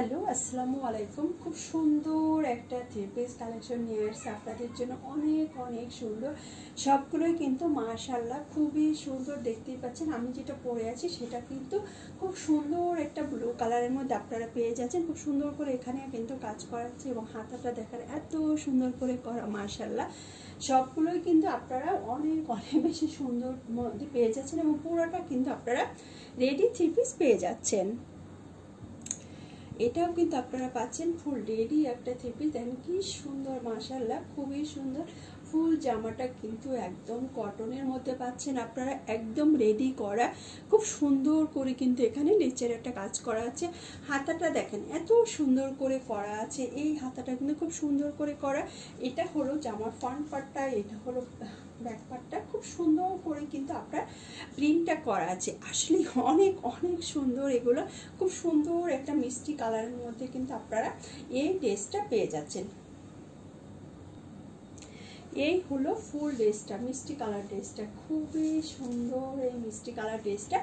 Hello আসসালামু আলাইকুম। খুব সুন্দর একটা থ্রি পিস কালেকশন নিয়ে আসছে আপনাদের জন্য, অনেক অনেক সুন্দর। সবগুলোই কিন্তু মাশাআল্লাহ খুবই সুন্দর, দেখতেই পাচ্ছেন। আমি যেটা পরে আছি সেটা কিন্তু খুব সুন্দর একটা ব্লু কালারের মধ্যে আপনারা পেয়ে যাচ্ছেন। খুব সুন্দর করে এখানে কিন্তু কাজ করাচ্ছে এবং হাতাটা দেখার এত সুন্দর করে করা, মাশাআল্লাহ সবগুলোই কিন্তু আপনারা অনেক অনেক বেশি সুন্দর মধ্যে পেয়ে যাচ্ছেন এবং পুরোটা কিন্তু আপনারা রেডি থ্রি পিস পেয়ে যাচ্ছেন। এটাও কিন্তু আপনারা পাচ্ছেন ফুল রেডি একটা থ্রি পিস। দেখেন কি সুন্দর, মাশাআল্লাহ খুবই সুন্দর। ফুল জামাটা কিন্তু একদম কটনের মধ্যে পাচ্ছেন আপনারা, একদম রেডি করা, খুব সুন্দর করে কিন্তু এখানে নিচের একটা কাজ করা আছে। হাতাটা দেখেন এত সুন্দর করে করা আছে, এই হাতাটা কিন্তু খুব সুন্দর করে করা। এটা হলো জামার ফ্রন্ট পার্টটা, এটা হলো ব্যাক পার্টটা, খুব সুন্দর করে কিন্তু আপনার প্রিন্টটা করা আছে। আসলে অনেক অনেক সুন্দর, এগুলো খুব সুন্দর একটা মিষ্টি কালারের মধ্যে কিন্তু আপনারা এই ড্রেসটা পেয়ে যাচ্ছেন। এই হলো ফুল ড্রেসটা, মিষ্টি কালার ড্রেসটা, খুবই সুন্দর এই মিষ্টি কালার ড্রেসটা।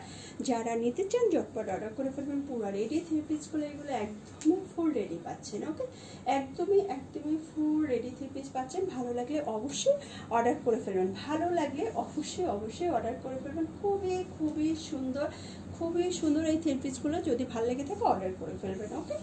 যারা নিতে চান ঝটপট অর্ডার করে ফেলবেন। পুরো রেডি থ্রি পিসগুলো এগুলো একদমই ফুল রেডি পাচ্ছেন। ওকে, একদমই ফুল রেডি থ্রি পিস পাচ্ছেন। ভালো লাগলে অবশ্যই অর্ডার করে ফেলবেন, ভালো লাগলে অবশ্যই অর্ডার করে ফেলবেন। খুবই সুন্দর, খুবই সুন্দর এই থ্রি পিসগুলো। যদি ভালো লেগে থাকে অর্ডার করে ফেলবেন। ওকে।